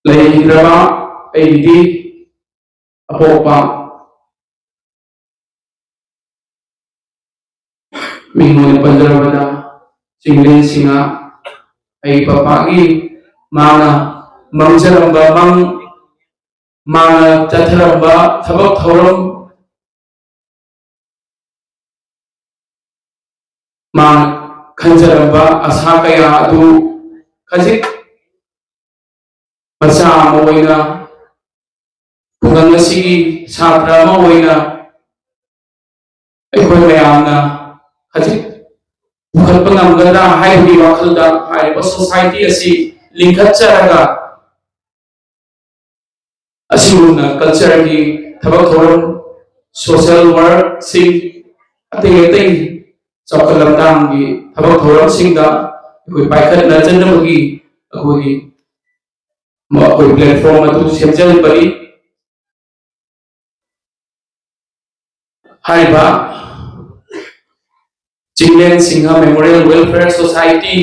ꯂꯩꯈꯤꯗ꯭ꯔꯕ ꯑꯩꯒꯤꯗꯤ ꯑꯄꯣꯛꯄ ꯃꯤꯉꯣꯟꯗ ꯄꯟꯖꯔꯕꯗ ꯆꯤꯡꯂꯦꯟꯁꯤꯡꯍ ꯑꯩ ꯄꯄꯥꯒꯤ ꯃꯥꯅ ꯃꯪꯖꯔꯝꯕ ꯃꯥꯅ ꯆꯠꯊꯔꯝꯕ ꯊꯕꯛ ꯊꯧꯔꯝ ꯃꯥꯅ ꯈꯟꯖꯔꯝꯕ ꯑꯁꯥ ꯀꯌꯥ ꯑꯗꯨ ꯈꯖꯤꯛ ꯃꯆꯥ ꯑꯃ ꯑꯣꯏꯅ ꯈꯨꯡꯒꯪ ꯑꯁꯤꯒꯤ ꯁꯥꯇ꯭ꯔ ꯑꯃ ꯑꯣꯏꯅ ꯑꯩꯈꯣꯏ ꯃꯌꯥꯝꯅ ꯈꯖꯤꯛ ꯄꯨꯈꯠꯄ ꯉꯝꯒꯗ꯭ꯔꯥ ꯍꯥꯏꯕꯒꯤ ꯋꯥꯈꯜꯗ ꯍꯥꯏꯔꯤꯕ ꯁꯣꯁꯥꯏꯇꯤ ꯑꯁꯤ ꯂꯤꯡꯈꯠꯆꯔꯒ ꯑꯁꯤꯒꯨꯝꯅ ꯀꯜꯆꯔꯒꯤ ꯊꯕꯛ ꯊꯧꯔꯝ ꯁꯣꯁꯤꯌꯦꯜ ꯋꯥꯔꯛꯁꯤꯡ ꯑꯇꯩ ꯆꯥꯎꯈꯠ ꯂꯝꯇꯥꯡꯒꯤ ꯊꯕꯛ ꯊꯧꯔꯝꯁꯤꯡꯗ ꯑꯩꯈꯣꯏ ꯄꯥꯏꯈꯠꯅꯖꯅꯕꯒꯤ ꯑꯩꯈꯣꯏ ꯄ꯭ꯂꯦꯠꯐꯣꯔꯝ ꯑꯗꯨ ꯁꯦꯝꯖꯤꯟꯕꯅꯤ ꯍꯥꯏꯔꯤꯕ ꯆꯤꯡꯂꯦꯟꯁꯤꯡꯍ ꯃꯦꯃꯣꯔꯤꯌꯦꯜ ꯋꯦꯜꯐꯦꯌꯔ ꯁꯣꯁꯥꯏꯇꯤ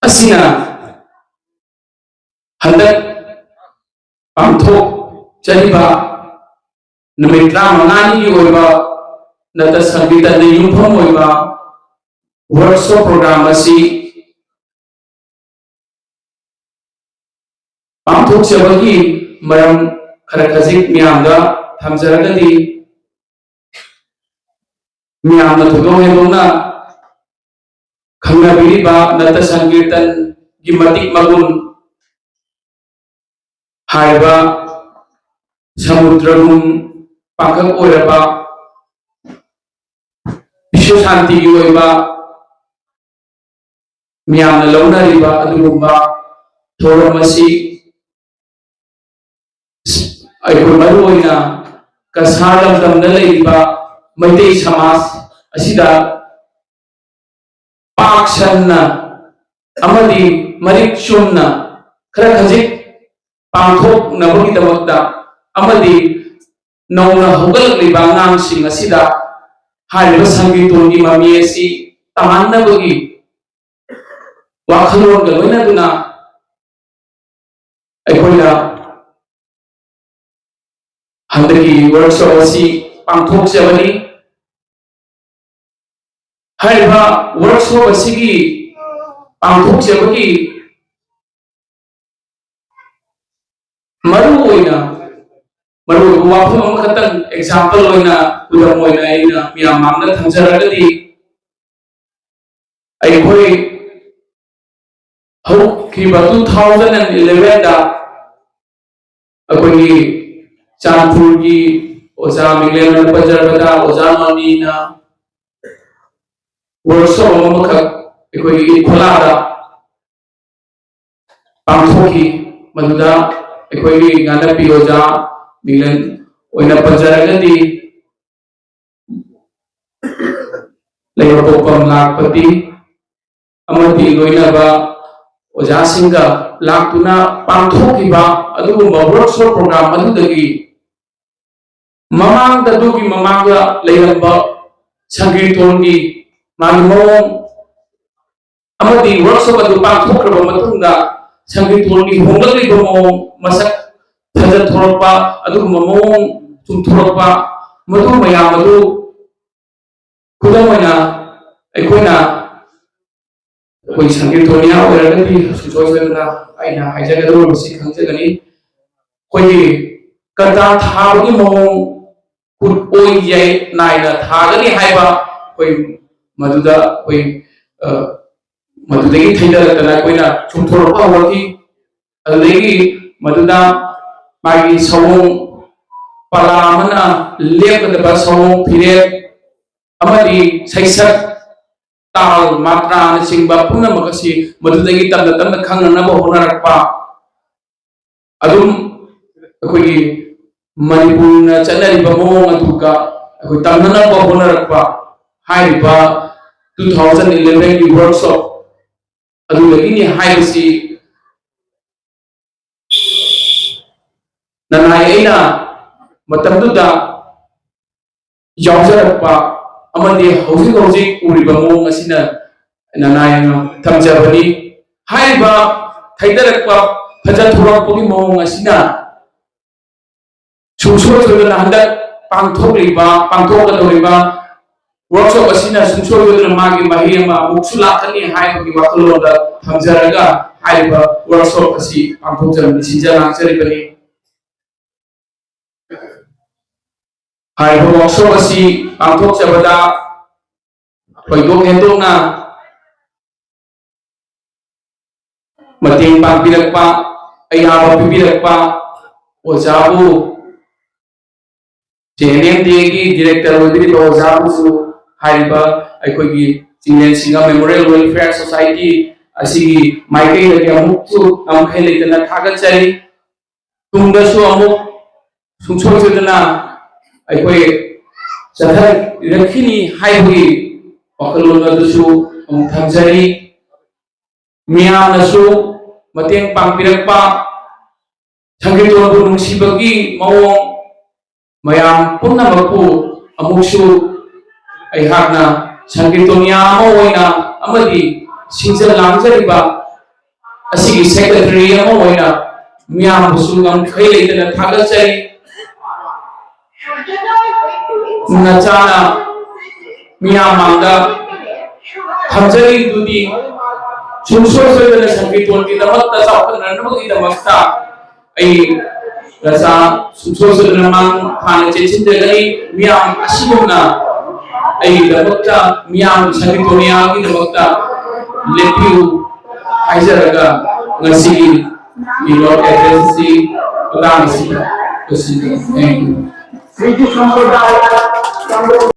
ꯑꯁꯤꯅ ꯍꯟꯗꯛ ꯄꯥꯡꯊꯣꯛꯆꯔꯤꯕ ꯅꯨꯃꯤꯠ 35ꯒꯤ ꯑꯣꯏꯕ ꯅꯠꯇ ꯁꯪꯒꯤꯇꯗ ꯌꯨꯝꯐꯝ ꯑꯣꯏꯕ ꯋꯥꯔꯛꯁꯣꯞ ꯄ꯭ꯔꯣꯒ꯭ꯔꯥꯝ ꯑꯁꯤ ꯄꯥꯡꯊꯣꯛꯆꯕꯒꯤ ꯃꯔꯝ ꯈꯔ ꯈꯖꯤꯛ ꯃꯤꯌꯥꯝꯗ ꯊꯝꯖꯔꯒꯗꯤ ꯃꯤꯌꯥꯝꯅ ꯊꯣꯏꯗꯣꯛ ꯍꯦꯟꯗꯣꯛꯅ ꯈꯪꯅꯕꯤꯔꯤꯕ ꯅꯠꯇ ꯁꯪꯀꯤꯔꯇꯟꯒꯤ ꯃꯇꯤꯛ ꯃꯒꯨꯟ ꯍꯥꯏꯕ ꯁꯃꯨꯗ꯭ꯔꯒꯨꯝ ꯄꯥꯡꯈꯛ ꯑꯣꯏꯔꯕ ꯕꯤश्व ꯁꯥꯟꯇꯤꯒꯤ ꯑꯣꯏꯕ ꯃꯤꯌꯥꯝꯅ ꯂꯧꯅꯔꯤꯕ ꯑꯗꯨꯒꯨꯝꯕ ꯊꯧꯔꯝ ꯑꯁꯤ ꯑꯩꯈꯣꯏ ꯃꯔꯨꯑꯣꯏꯅ ꯀꯁꯥꯔ ꯂꯝꯗꯝꯗ ꯂꯩꯔꯤꯕ ꯃꯩꯇꯩ ꯁꯃꯥꯖ ꯑꯁꯤꯗ ꯄꯥꯛ ꯁꯟꯅ ꯑꯃꯗꯤ ꯃꯔꯤꯛ ꯆꯨꯝꯅ खरा खजिक पांथोकनबगीदमक्ता अमदी नौना होगलक्लिबा आंगांसिंग असिदा हारिबा संगीतोंगी ममी असि तमान्नबगी वाखलोनगा लोइनदुना अखोइना हंदगी वर्कशॉप असि पांथोकजबनी हारिबा वर्कशॉप असिगी पांथोकजबगी मरुओइना वाफम अमखतन एग्जांपल ओइना उदम ओइना आइना मियाम मामना थंजरगदी अखोइ हौखिबा 2011 दा अखोइगी चांदपुरगी ओजा मिगलेन पंजरबदा ओजा मामीना वर्कशॉप अमखक अखोइगी खोलादा पांथोकी मदुदा अखोइगी गानपी ओजा मिगलेन ओइना पंजरगदी लेबपोपम लाखपति अमति लोइनाबा ओजासिंगा लाखतुना पांथोकिबा अदुगुम्बा वर्कशॉप प्रोग्राम अदुदगी ममांग ददुगी ममांगा लेरंबा संगीतोंगी मागी मौंग अमति वर्कशॉप अदु पांथोक्रबा मतुंगा संगीतोंगी होंगलिबा मौंग मसक फजर थोरपा अदुगुम्बा मौंग चुमथोरपा मदु मयाम अदु खुदमना अखोइना कोई संगीतोनिया ओरगदी सुजोजना आइना हाइजगदो मसि खंजगनी कोई कदा थाबगी मौंग कुट ओइ याय नाइना थागनी हाइबा कोई मदुदा कोई मदुदगी थैदरतना कोइना चुमथोरपा होकी अदगी मदुदा मागी सवों पलामना लेपदबा सवों फिरे अमदी सैसक ताल मात्रा सिंबा पुनः मकसी मदुदगी तब तब खंगनबो होनरपा अदुम अखोई मणिपुरना चलरिबा मौंग अदुगा अखोई तमनबो होनरपा हाइबा 2011 की वर्कशॉप अदुलगिनी हाइबसी ननाय एना मतमदुदा यावजरपा अमदी हौजिक हौजिक उरिबा मौंग असिना ननाय थमजबनी हाइबा थैदरक्पा फजा थोरक्पगी मौंग असिना सुंसोय सोयदना हंदक पांथोकदोरिबा वर्कशॉप असिना सुंसोय सोयदना मागी मही अमा मुक्सु लाखनी हाइबगी वाखलोदा थमजरगा हाइबा वर्कशॉप असि पांथोकजरनि सिंजा लांचरिबनि हाइबा वर्कशॉप असि पांथोकजबदा थोइदोक हेंदोकना मतेंग पांगपिरक्पा अयाबा पिबिरक्पा ओजाबु JNMD की डायरेक्टर ओइबि ओजाबुसु हाइबा अखोइगी चिंगलेनसिंगा मेमोरियल वेलफेयर सोसाइटी असिगी माइकई लगे अमुकसु अमखै लेतना थागतचरी तुंगदसु अमुक सुंसोय सोयदना अखोइ चथर रखिनी हाइबगी वखलोनदसु अमुक थमजरी मियामनसु मतेंग पांगपिरक्पा संगीतोनबु नुंसिबगी मवोंग मयाम पुनमकु अमुकसु अइहाकना संगीतोनिया अमोइना अमदि सिंजल लांजरिबा असिगी सेक्रेटरी अमोइना मियामबुसु गमखै लेतना थागतचरी नचाना मियामांगा थमजरी दुदी सुंसोय सोयदना संगीतोनकी दमकता चावखननबगी दमकता अइ रसा सुंसोय सोयदना मांग थाना चेचिनदगनि मियाम असिगुमना अइ दमकता मियाम संगीतोनियागी दमकता लेपिउ हाइजरगा ngasi Lord Agency Ulansi. Thank you.